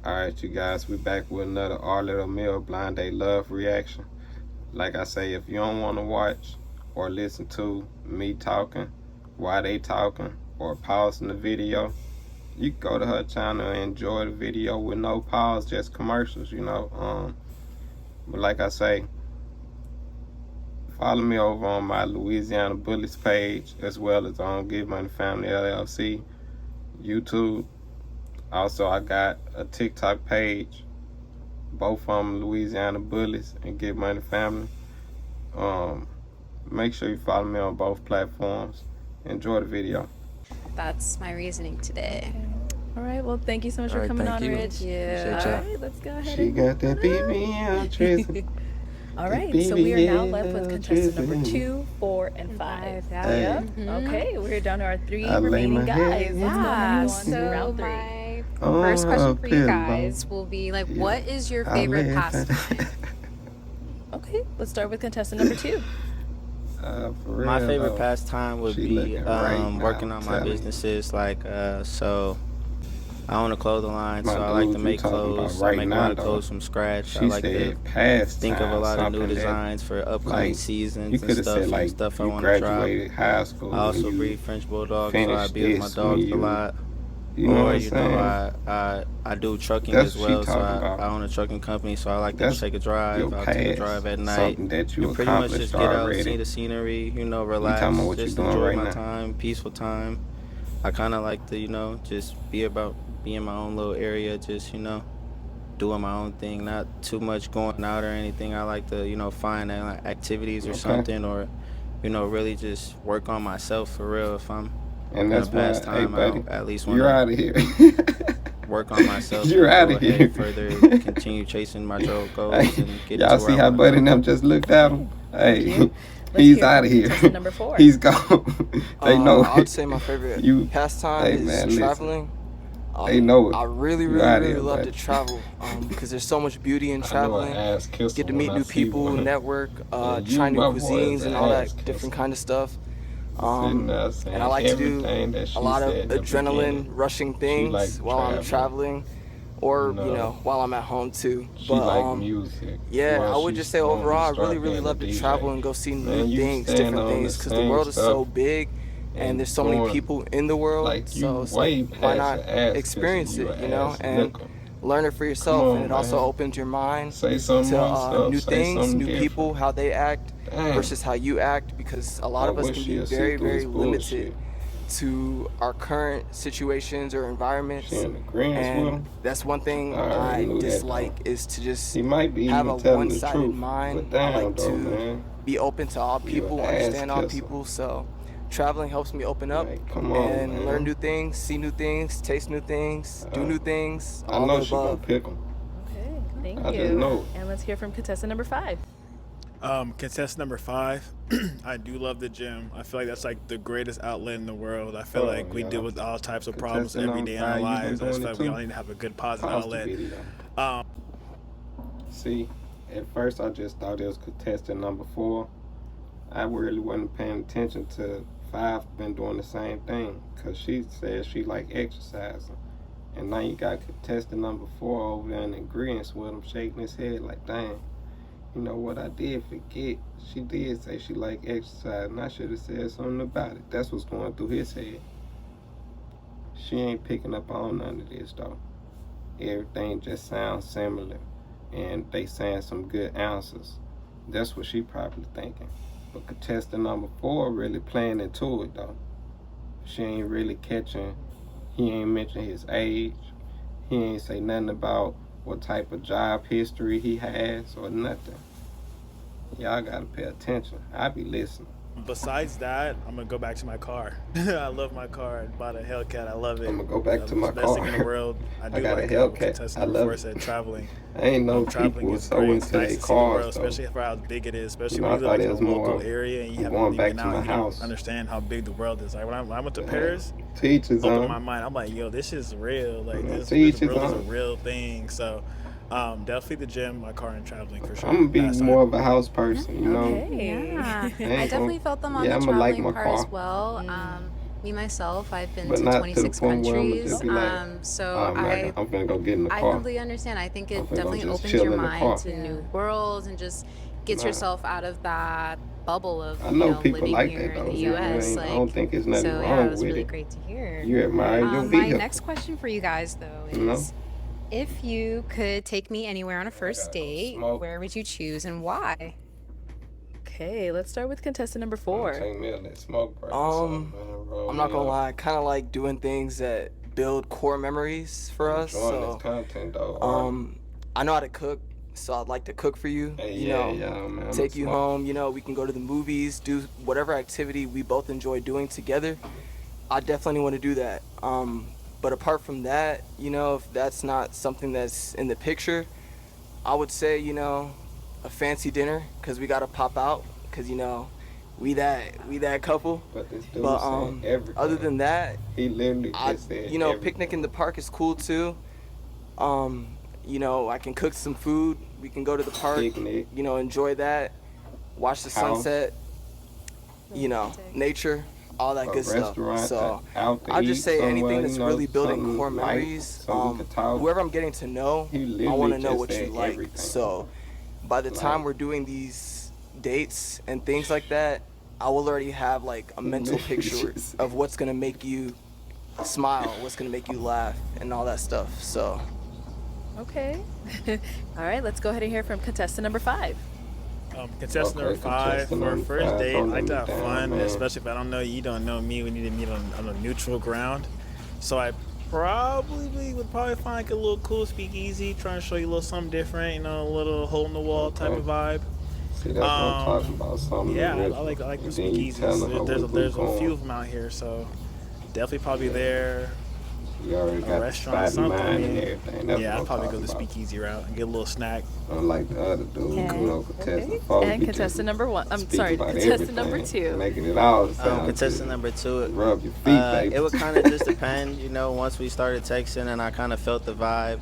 Alright, you guys, we back with another Arletta Mill Blind Date Love reaction. Like I say, if you don't want to watch or listen to me talking while they talking or pausing the video, you can go to her channel and enjoy the video with no pause, just commercials, But like I say, follow me over on my Louisiana Bullies page as well as on Get Money Family LLC YouTube. Also, I got a TikTok page, both of them Louisiana Bullies and Get Money Family. Make sure you follow me on both platforms. Enjoy the video. That's my reasoning today. All right. Well, thank you so much for coming on, Rich. Yeah. All right. Let's go ahead. She got that BBL treatment. All right. So we are now left with contestant number 2, 4, and 5. Hey. Okay. We're down to our 3 I lay remaining my guys. head. Let's go ahead and go on to So round 3. my first question for you pillow. guys will be like, what is your I favorite lay pastime? Okay. Let's start with contestant number 2. For real, My favorite though. pastime would She be looking right now, working on my telling you. businesses. So I own a clothing line, My so I like dude to you make talking about clothes. right I make a now, lot of though. clothes from scratch. She I like to said past think of a lot of new something that, designs for upcoming like, seasons you and could have said like stuff I you want to drop. graduated high school. I also when you breed French bulldogs, so I finished be with my this, when dogs a you- lot. You know what Or I'm you saying? know, I do trucking That's as what she well, so talking about. I own a trucking company, so I like to That's take a drive. your I'll take a past, drive at night. something that you And pretty much accomplished just get out, already. see the scenery, relax, talking about what just you doing enjoy right my now. time, peaceful time. I kind of like to, just be in my own little area, just, doing my own thing, not too much going out or anything. I like to, find activities or Okay. something, or, really just work on myself for real. If I'm And gonna that's pass why, hey time, buddy, I at least you're want out of here. to work on myself. You're and outta go ahead here. Further continue chasing my goals and get Y'all to where see I how wanna Buddy go. and them just looked at him? Hey, Let's he's hear out from of here. contestant number 4. He's gone. They know I would it. say my favorite You- pastime hey, is man, listen. traveling. They know it. I really, You really, outta really here, love buddy. to travel because there's so much beauty in I know traveling. I asked Kissel Get to when meet I new see people, one. network, Yeah, you, try new my boy, cuisines is and an all ass that kisser. different kind of stuff. Sitting there saying And I like to do everything that she a lot of said in the adrenaline beginning. rushing She things like while I'm traveling, or No. while I'm at home too. She But like music. yeah, Well, I would she just say wanted to overall, I start really, really being a love to DJ. travel and go see Man, new you things, stand different on the things, because the same world is stuff so big and there's so many doing, people in the world. like, you So it's way like, why past not the ass experience kissing, it, you a ass and licker. learn it for yourself. Come on, And it also man. opens your mind Say something to more stuff. new Say things, something new different. people, how they act Dang. versus how you act, because a lot I of us wish can she'd be see very, through very this limited bullshit. to our current situations or environments. She in agreement with him. And that's one thing I already I knew that, dislike, though. is to just He might be have even a telling the one-sided truth. mind. But I damn, like though, to man. be open to all You people, an ass understand all kisser. people. So traveling helps me open up Like, come on, and man. learn new things, see new things, taste new things, do new things, I all know the she gonna above. pick him. Okay. Thank I you. just know. And let's hear from contestant number 5. Contestant number 5, I do love the gym. I feel like that's like the greatest outlet in the world. I feel Oh, like we yeah. deal with all types of problems Contestant every number day in our 5, you been lives. I just doing feel it like we too? all need to have a good positive Pause the outlet. video. Um, See, at first I just thought it was contestant number 4. I really wasn't paying attention to 5 been doing the same thing, because she said she like exercising. And now you got contestant number 4 over there in agreement with him, shaking his head like, dang, you know what, I did forget. She did say she like exercise, and I should have said something about it. That's what's going through his head. She ain't picking up on none of this, though. Everything just sounds similar, and they saying some good answers. That's what she probably thinking. But contestant number 4 really playing into it, though. She ain't really catching. He ain't mention his age. He ain't say nothing about what type of job history he has or nothing. Y'all gotta pay attention. I be listening. besides that, I'm gonna go back to my car. I love my car. I bought a Hellcat. I love it. I'ma go back to my It's the best thing in car. the world. I do got a like Hellcat. contestant I number love 4 it. said traveling. I ain't know Traveling people was is so great. into It's nice their to see the cars, world, though. especially for how big it is. Especially You know, when I you live thought like it in a was local more area and you haven't going really back been to out, my you house. don't understand how big the world is. Like when I went to Yeah. Paris, Teachers opened my on. mind. I'm like, yo, this is real. Like this Teach is world is a on. real thing. So definitely the gym, my car, and traveling for sure. I'm gonna be Pastime. more of a house person, you know. Okay. Yeah, I I ain't definitely gonna- felt them on yeah, the I'ma like traveling my part as car. well. Me myself, I've been But to not to the 26 point where I'ma countries. just be like, So oh man, I'm finna go get in the I car. completely understand. I think I'm it finna go definitely just opens chill your in the mind car. to new Yeah. worlds and just gets Nah. yourself out of that bubble of, I know people living like here that in though. the You US. ain't, I don't think there's nothing So yeah, it wrong was with really it. great to hear. You admire your My vehicle. next question for you guys, though, You know? is if you could take me anywhere on a first gotta go date, smoke. where would you choose and why? Okay, let's start with contestant number I'm 4. gonna take me a little smoke break or something, man. Roll I'm not me gonna up. lie, I kind of like doing things that build core memories for I'm us. enjoying this So, content though. Art. I know how to cook, so I'd like to cook for you. Hey, You yeah, know, yeah, man. I'm take a you smoke. home. You know, we can go to the movies, do whatever activity we both enjoy doing together. I definitely want to do that. But apart from that, you know, if that's not something that's in the picture, I would say, you know, a fancy dinner, because we gotta pop out, because you know, we that couple. But this dude But said everything. other than that, He literally just said you know, everything. picnic in the park is cool too. You know, I can cook some food. We can go to the park. Picnic. You know, enjoy that. Watch the House. sunset. You know, Romantic. nature, all that A good stuff. restaurant, So out to I'll eat just say anything somewhere, that's you know, really building something core light, memories. so we could talk. Whoever I'm getting to know, He I literally want to know just what you said like. everything. So by the time Like- we're doing these dates and things like that, I will already have like a mental picture Just- of what's gonna make you smile, what's gonna make you laugh, and all that stuff. So Okay. All right, let's go ahead and hear from contestant number 5. Contestant number Okay, 5 contestant for a number first five, date. I don't like let to me have down, fun, man. especially if I don't know you, don't know me. We need to meet on a neutral ground. So I would probably find like a little cool speakeasy, trying to show you a little something different, you know, a little hole in the wall type Okay. of vibe. See, that's what I'm talking about. Something Yeah, I original. like the And then you telling her speakeasies. where we There's a going. few of them out here, so definitely probably there. You already got the restaurant, spot in mind something. and everything. That's Yeah, what I'd I'm probably go talking the about. speakeasy route and get a little snack. Unlike the other dude, Okay. you know, contestant Okay. four, And he contestant just number 1. I'm speak sorry, about contestant number everything, 2. making it all sound Contestant good. number 2. Rub your feet, baby. It would kind of just depend, you know, once we started texting and I kind of felt the vibe,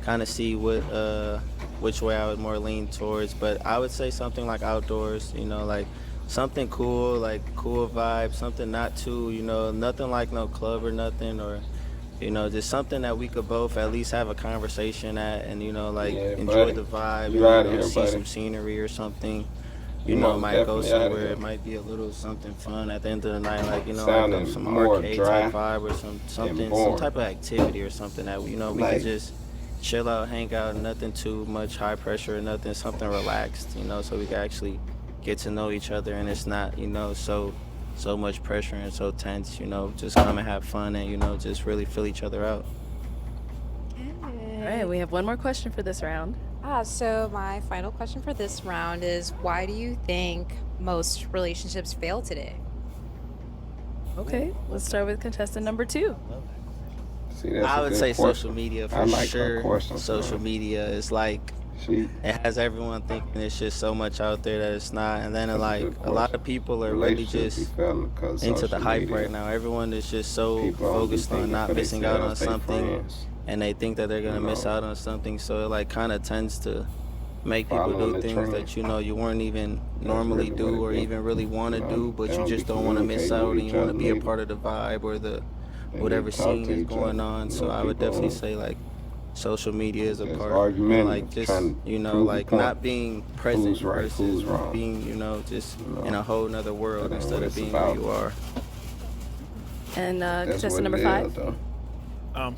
kind of see which way I would more lean towards. But I would say something like outdoors, you know, like something cool, like cool vibe, something not too, you know, nothing like no club or nothing, or, you know, just something that we could both at least have a conversation at and, you know, like Yeah, enjoy buddy. the vibe, You outta know, here, see buddy. some scenery or something. You You know, most might go definitely outta somewhere. here. It might be a little something fun at the end of the night, like, you know, Sounding like some more arcade dry type vibe or something, boring. some type of activity or something that, you know, we Like- could just chill out, hang out, nothing too much high pressure or nothing, something relaxed, you know, so we can actually get to know each other and it's not, you know, so much pressure and so tense, you know, just come and have fun and, you know, just really feel each other out. All right, we have one more question for this round. So my final question for this round is, why do you think most relationships fail today? Okay, let's start with contestant number 2. See, that's I a would good say question. social media for I like her sure. question, Social bro. media is like, She, it has everyone thinking it's just so much out there that it's not, and then That's a like good a lot question. of people are really relationships just be failing because into the social hype media. right now. Everyone is just so People only focused on thinking not for missing out on themselves, they something, friends. and they think that they're gonna You miss know. out on something. So it like kind of tends to make people Following do the things trend. that you know you weren't even normally really what do it or be. even really want to You know, do, but they you don't just be don't want to miss communicating out with and each you want to other, be a maybe. part of the vibe or the They whatever need to talk scene to is each going other. on. You So know, I would people definitely say like social media is a just part, argumentative, like just trying to you know prove a like point. not being present Who's right, versus who's wrong. being, you know, just You know, in a whole nother world that ain't instead what of it's being about. where you are. And That's contestant what number it 5. is, though.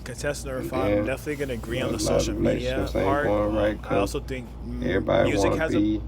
Contestant number And 5, I'm then, definitely gonna agree you on know, the a lot of social media relationships ain't part. going right I 'cause also think Everybody music want has to a be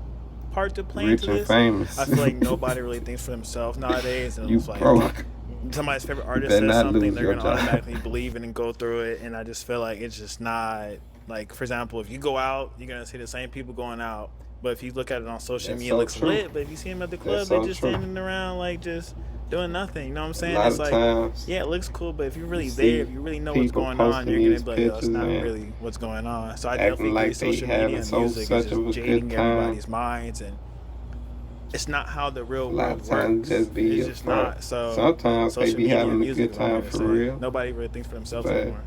part to play rich into and this. famous. I feel like nobody really thinks for themselves nowadays, and You it's like broke. somebody's favorite artist better says not something, lose they're your gonna job. automatically believe it and go through it. And I just feel like it's just not like, for example, if you go out, you're gonna see the same people going out. But if you look at it on social That's media, so it looks true. lit. But if you see them at the club, That's they're so just true. standing around like just doing nothing. You know what I'm A saying? lot It's of like, times, yeah, it looks cool, but if you're really you there, see if you really know what's people going on, posting you're gonna these be like, yo, it's pictures not and really what's going on. So I acting definitely agree like they social media having and so music is such just of a good jading time. everybody's minds, and it's not how the real a lot world of times works. just be It's a just front. not. So Sometimes they social be media and having a music good is what I'm time gonna for say. real. Nobody really thinks for themselves But anymore.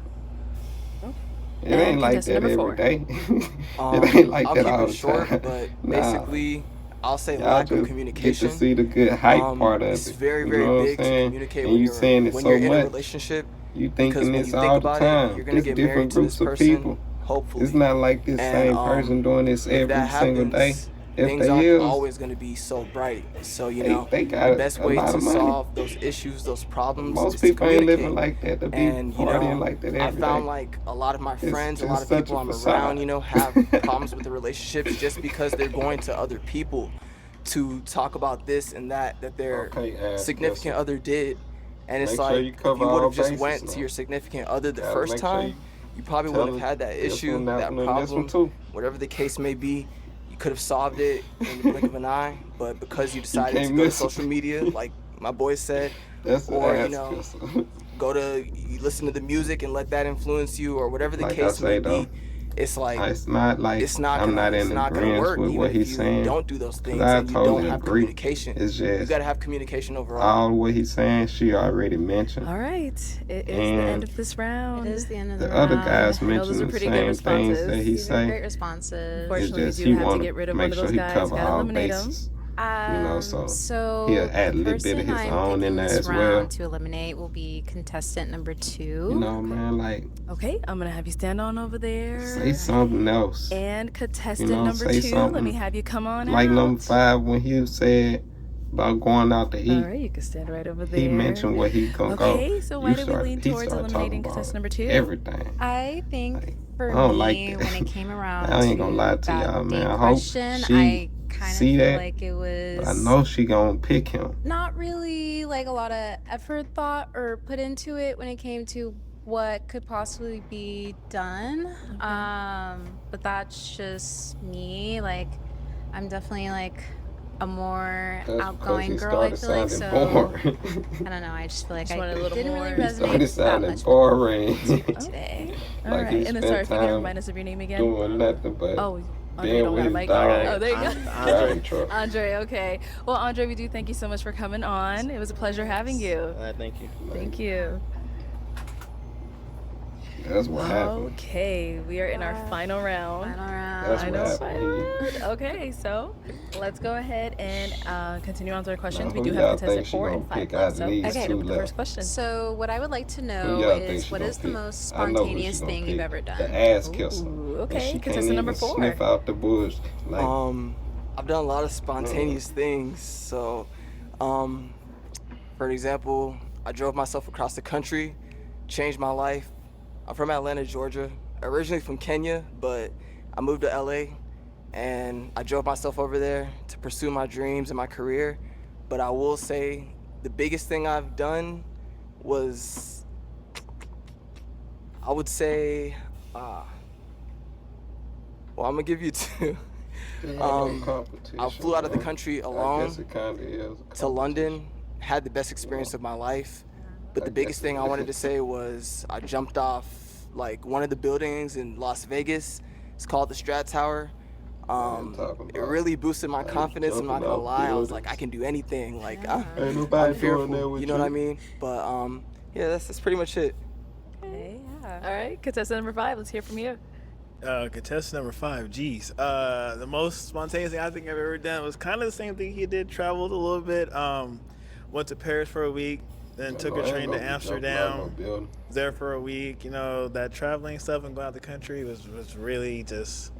it And ain't like that contestant number every day. It Um, ain't like I'll that keep all it the short, time. but Nah. basically, I'll say Y'all lack of just get to communication. see the good hype part of It's it. very, You very know what I'm big to saying? communicate And when you saying it when so you're in a much. relationship, You because thinking when this you think all the about it, time. you're gonna It's get married different to this groups of person, people. It's hopefully. not like this And same person doing this if that every single day. happens, If things they aren't is, always gonna be so bright. So they the got best a way lot to of money. solve those issues, those problems, Most is to people ain't living communicate. like that to be And partying like that I every found day. like a lot of my It's friends, a lot just of such people a I'm facade. around, have problems with the relationships just because they're going to other people to talk about this and that their Okay, ass significant kissing. other did. And it's Make sure you like, if cover you would all have just bases went to now. your significant other the Gotta first make sure time, you you probably tell wouldn't have had that this issue, one, that that one, and this one problem, too. whatever the case may be. You could have solved it in the blink of an eye, but because you You decided to can't go to miss it. social media, like my boy said, That's an or ass kisser. you listen to the music and let that influence you, or whatever the Like I case may say though, be, it's like it's not like it's not I'm not it's in not gonna agreement work with even what if he's you saying. don't do those Cause things I and you don't totally have agree. communication. It's You just gotta have communication overall. all what he's saying. She already mentioned, All right. It is the and end of this round. It is the end of the the other round. guys I know those mentioned are the pretty good same things that responses. he These are great say. responses. It's Unfortunately, we just do he have to want get rid to of one make of sure those he guys. cover Gotta all eliminate them. bases. So So he'll add a the little bit of person his I'm own in picking there this as well. round to eliminate will be contestant number 2. Man, like Okay, I'm gonna have you stand on over there. say something else. And contestant number Say 2, let me something have you come on like out. number 5 when he said about going out to All eat. right, you can stand right over there. He mentioned where he gonna go. Okay, so why did we lean He towards started talking eliminating about contestant number 2? everything. I think Like, for I don't me, like that. when it came around I ain't gonna lie to to that y'all, man. date I hope question, she I kind of see feel that, like it was but I know she gonna pick him. not really like a lot of effort thought or put into it when it came to what could possibly be done. But that's just me. Like, I'm definitely like a more That's because outgoing he girl, I started feel like. sounding So boring. I don't know. I just feel like Just I wanted a little didn't really more- He resonate started that sounding much boring. today. All Like right, he and then spent sorry, if you can time remind us of your name again. doing nothing but Oh, Andre, being don't got with a his mic. dog. Oh, there you go. driving truck. Andre, okay. Well, Andre, we do thank you so much for coming on. It was a pleasure having you. Thank you. Thank you. That's what happened. Okay, we are in our final round. Final round. That's Final, what final happened. round. Okay, so let's go ahead and continue on to our questions. Now, We who do y'all have contestant think she 4 and gonna 5 pick left. out So of these let's Okay. get two with the first left? question. So what I would like to Who know y'all think is she what gonna is the pick? most I know who spontaneous she gonna thing pick. you've ever done? The ass kisser. Ooh, And okay, she can't contestant even number 4. sniff out the bush. Like, I've done a lot of spontaneous things. So, for example, I drove myself across the country, changed my life. I'm from Atlanta, Georgia, originally from Kenya, but I moved to LA and I drove myself over there to pursue my dreams and my career. But I will say the biggest thing I've done was, I would say, well, I'm gonna give you 2. I flew out of the country I alone guess it kinda is a to London, had the best experience of my life. But I the biggest guess thing it I wanted to is. say was I jumped off like one of the buildings in Las Vegas. It's called the Strat Tower. talking It about really boosted my like confidence. I'm not jumping gonna off lie. I was like, buildings. I can do anything. Like, Yeah. Ain't I'm nobody doing fearful. that with You know what I mean? But yeah, that's pretty much it. Okay, yeah. All right, contestant number 5. Let's hear from you. Contestant number 5, geez. The most spontaneous thing I think I've ever done was kind of the same thing he did. Traveled a little bit. Went to Paris for a week, then took a train to Amsterdam. There for a week. That traveling stuff and going out the country was really just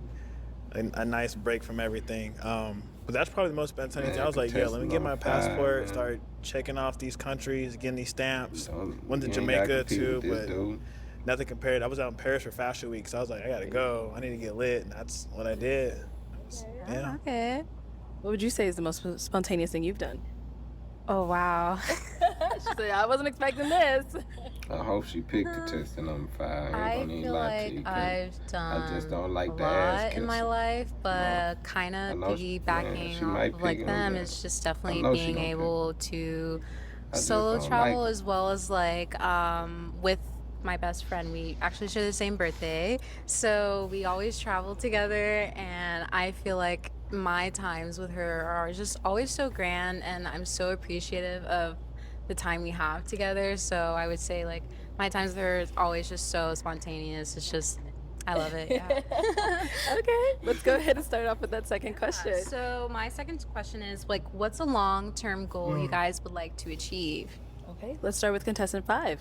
a nice break from everything. But that's probably the most spontaneous thing. I was like, yeah, let me get my passport, start checking off these countries, getting these stamps. Went to Jamaica too, but nothing compared. I was out in Paris for Fashion Week, so I was like, I gotta go. I need to get lit, and that's what I did. Yeah. Okay. What would you say is the most spontaneous thing you've done? Oh wow. She said, I wasn't expecting this. I hope she picked contestant number 5. I ain't I gonna even feel lie to like you. 'Cause I've done I just don't like a the ass lot in my kissing. life, but kind I of know she piggybacking might off of like pick them him, is just I definitely know she being gonna pick. able to I just solo don't travel like it. as well as like with my best friend. We actually share the same birthday, so we always travel together, and I feel like my times with her are just always so grand, and I'm so appreciative of the time we have together. So I would say like my times with her is always just so spontaneous. It's just I love it. Yeah. Okay, let's go ahead and start off with that second question. So my second question is like, what's a long-term goal you guys would like to achieve? Okay, let's start with contestant 5.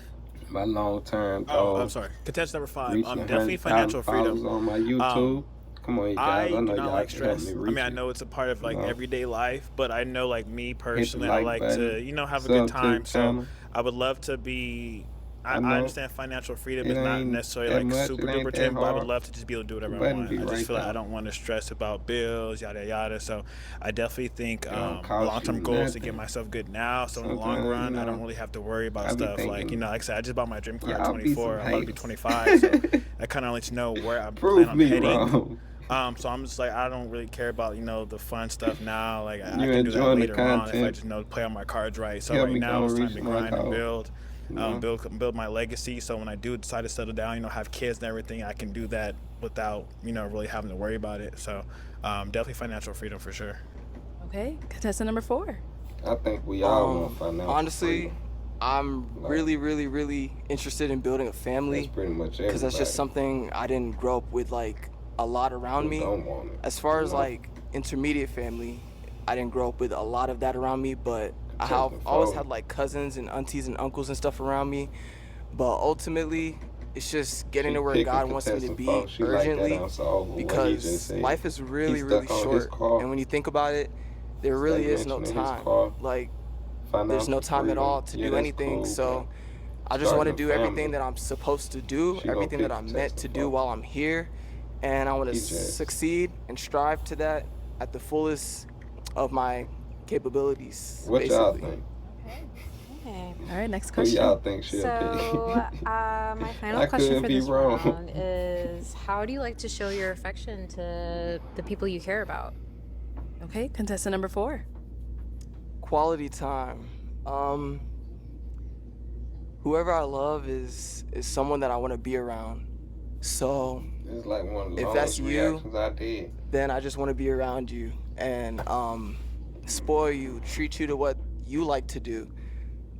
My long-term Oh, goal. I'm sorry. Contestant number 5. Reaching Definitely 100,000 financial freedom. followers on my YouTube. Come on, you I guys. I do know not y'all like can help stress. me I reach mean, I it. know it's a part of like No. everyday life, but I know like me personally, I like like button, to, have a sub good to time. the So channel. I would love to be. I know understand financial freedom it is not ain't necessarily that like much, super it ain't duper that thing, but I would hard. love to just be able to do whatever The I button want. be I just right feel like I there. don't want to stress about bills, yada yada. So I definitely think don't cost long-term you goals to get nothing. myself good now. So in the long Sometimes, run, I don't really have to worry about I be stuff like thinking, like I said, I just bought my dream car at y'all be 24. some I'm about to be haters. 25, so that kind of lets you know where I plan Prove on me heading. wrong. So I'm just like, I don't really care about the fun stuff now. Like I You can do that enjoying the later on if I content. just play on my cards right. So Help right me now go it's time reach to my grind and goal. build, You know? build my legacy. So when I do decide to settle down, have kids and everything, I can do that without really having to worry about it. So definitely financial freedom for sure. Okay, contestant number 4. I think we all want financial Honestly, freedom. I'm Like- really, really, really interested in building a That's family pretty much everybody. because that's just something I didn't grow up with like a lot around who me. don't want it. As far you as know? like intermediate family, I didn't grow up with a lot of that around me, but I Take have the always phone. had like cousins and aunties and uncles and stuff around me. But ultimately, it's just getting She to where picking God wants me to contestant be folks. She like that urgently answer over what he just because said. life is really, He really stuck on his short. car. And when you think about it, there really Like is no mentioning his time. car. Like, Financial there's no time at freedom. all to Yeah, do that's anything. cool, So but I just want to starting a do family, everything that I'm supposed to do, she gonna everything that pick I'm meant to contestant do folks. while I'm here. And I want to He just- succeed and strive to that at the fullest of my capabilities. What basically. y'all think? Okay. All right, next Who question. y'all think she'll So, pick? my final I question could for be this wrong. round is: how do you like to show your affection to the people you care about? Okay, contestant number 4. Quality time. Whoever I love is someone that I want to be around. So It's like one of the If that's longest you, reactions I did. then I just want to be around you and spoil you, treat you to what you like to do.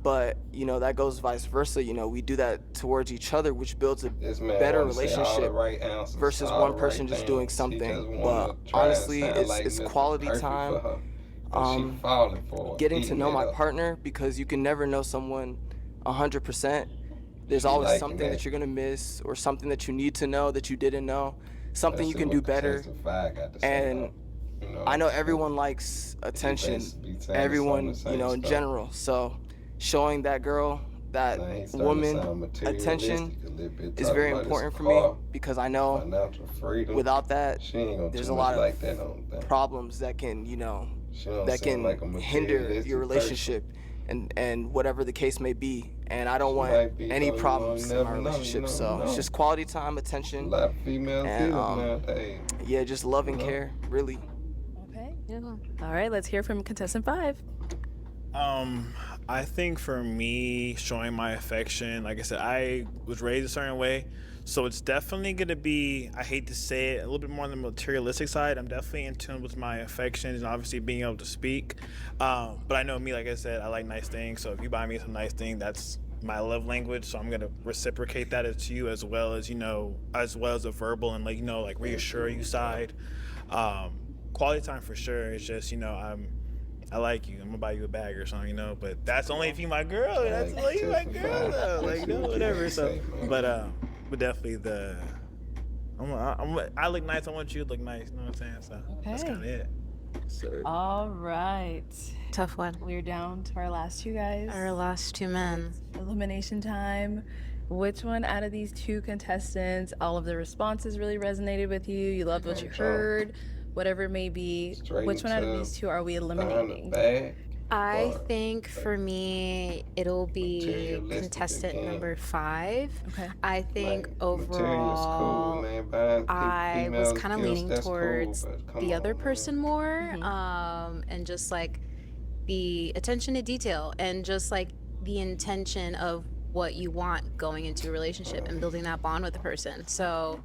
But that goes vice versa. We do that towards each other, which builds a This man better wanna say all the relationship right answers, versus all one the person right just things. doing He something. just wanna But try and honestly, sound like it's Mr. quality Perfect time. for her, and she falling for it, Getting to eating know it my up. partner, because you can never know someone 100%. There's She always liking something that. that you're gonna miss or something that you need to know that you didn't know, something Let's you see can what do better. contestant five got to say, And though. I know everyone likes attention, basically saying some everyone, of the same in stuff. general. So showing that girl, that Now he's starting to woman, sound materialistic attention a little bit, is talking very about his important for me car, because I know financial freedom. without that, She ain't gonna there's too a much lot of like that on thing. problems that can, She don't that seem can like a hinder materialistic your person. relationship and whatever the case may be. And I don't She want might be, any though, you problems in never my know, relationship. you So never it's know. just quality time, A attention, lot of females and, do this nowadays. yeah, just love and You know? care, really. Okay. Yeah. All right, let's hear from contestant 5. I think for me, showing my affection, like I said, I was raised a certain way, so it's definitely gonna be, I hate to say it, a little bit more on the materialistic side. I'm definitely in tune with my affections and obviously being able to speak. But I know me, like I said, I like nice things. So if you buy me some nice thing, that's my love language. So I'm gonna reciprocate that to you as well as a verbal and like reassure you side. Quality time for sure. It's just I like you. I'm gonna buy you a bag or something, But that's only if you my girl. That's Like, only if you my just girl, fine. though. Let's Like see what you whatever. gotta So, say, man. but definitely I look nice. I want you to look nice. You know what I'm saying? So that's Okay. kind of it. All right. Tough one. We're down to our last 2 guys. Our last 2 men. Elimination time. Which one out of these 2 contestants, all of the responses really resonated with you? You loved what you heard, whatever it may be. Straight Which one out of into these 2 are we Behind the eliminating? bag. I Or, think for me, it'll be materialistic contestant again. number 5. Okay. I think Like, material is cool, overall, man. Buying I was females kind of gifts, leaning that's cool, towards but come the other on, man. person more, Mhm. and just like the attention to detail and just like the intention of what you want going into a relationship and building that bond with the person. So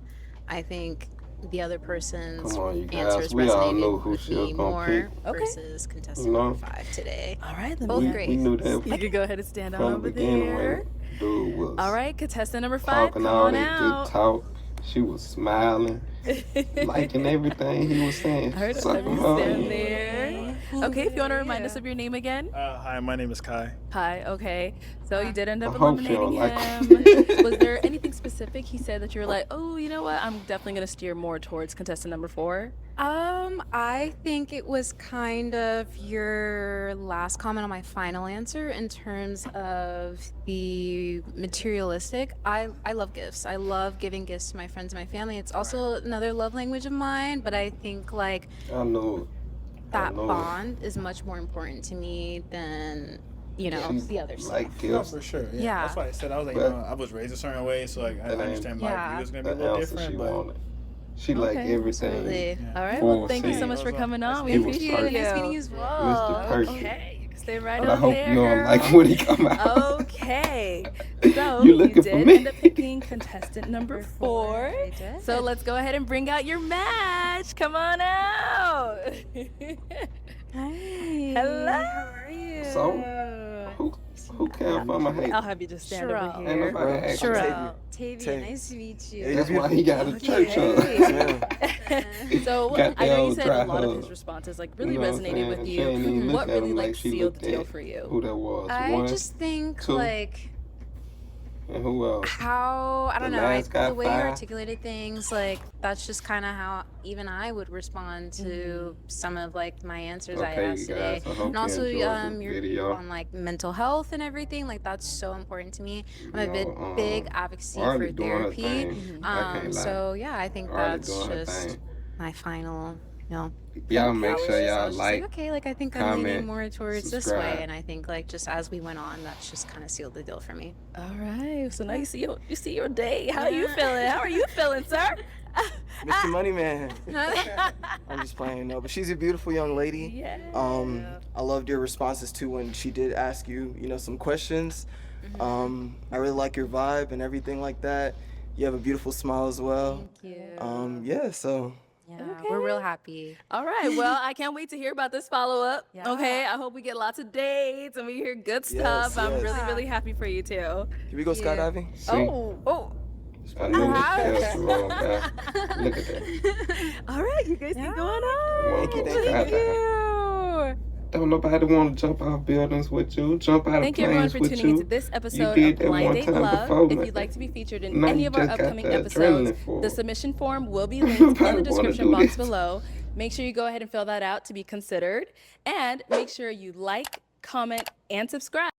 I think the other person's Come on, you guys. answers We all knew resonated who with she was me gonna more pick. Okay. versus contestant You know? number 5 today. All right, then Both we, great. We knew that You can go ahead and stand on from the over beginning there. when dude was All right, contestant number 5, talking come all on that out. good talk. She was smiling, liking everything he was saying. I heard Suck him him stand up. there. Okay, if you want to remind us of your name again. Hi, my name is Kai. Hi, okay. So you did end up I hope she eliminating don't like him. Was there anything specific he said that you were like, oh, you know what? I'm definitely going to steer more towards contestant number 4? I think it was kind of your last comment on my final answer in terms of the materialistic. I love gifts. I love giving gifts to my friends and my family. It's also another love language of mine, but I think like I know. that know it. bond is much more important to me than, you know, She's the other stuff. like No, gifts. for sure. Yeah. Yeah. That's why I said I was like, But- I was raised a certain way, so like I That ain't- understand my Yeah. view is gonna be a The little answer different, she but wanted. She like Okay, everything. absolutely. Yeah. All right. Full Well, thank you so scene. much for coming on. We He was appreciate perfect. Nice you. meeting you as well. Mr. Perfect. Okay, you can stay right But I on hope there, you don't girl. like when he come out. Okay. So You you looking for did me? end up picking contestant number 4. I did. So let's go ahead and bring out your match. Come on out. Hi. Hello. How are you? So, who cares for my hate? I'll have you just stand Sherelle. over Ain't here. nobody asked Sure. me. Sherelle. Tavia, Tay. nice to meet Yeah, you. That's why he got a church hug. Yeah. So Got I the know you old said dry a lot of hug. his responses like really You know what I'm resonated saying? with She you. ain't even What look at really him like like she sealed the looked deal at for you? Who that was? I One, just think two. like and who else? how I don't The know last guy the way you five? articulated things, like that's just kind of how even I would respond to some of like my answers I Okay, asked you today. guys. I hope And also you enjoyed the your video. on like mental health and everything, like that's so important to me. I'm a You big know, big advocacy Arlie for doing her therapy. thing. I can't lie. So yeah, I think Arlie that's doing her just thing. my final, you know. Y'all make I was sure just- I y'all was just like. okay, like I think I'm comment, leaning more towards this subscribe. way, and I think like just as we went on, that's just kind of sealed the deal for me. All right. So now you see your day. How are you feeling? How are you feeling, sir? Mr. Moneyman. I'm just playing, no, but she's a beautiful young lady. Yeah. I loved your responses too when she did ask you, some questions. I really like your vibe and everything like that. You have a beautiful smile as well. Thank you. Yeah, so Yeah, we're real happy. All right. Well, I can't wait to hear about this follow up. Yeah. Okay. I hope we get lots of dates and we hear good Yes, stuff. I'm yes. really, really happy for you too. can we go Yeah. skydiving? See, Oh. I knew this Ouch. cholesterol guy. Look at that. All right. You guys keep Yeah. going on. Thank you, Thank you. you. Don't nobody want to jump out buildings with you, jump out Thank of you everyone planes for with tuning you. into this episode did of that Blind one Date time Love. before, If man. you'd like to be featured in Now any you of our just got upcoming the episodes, adrenaline for the it. submission form will be linked in Nobody the wanna description do box this. below. Make sure you go ahead and fill that out to be considered. And make sure you like, comment, and subscribe.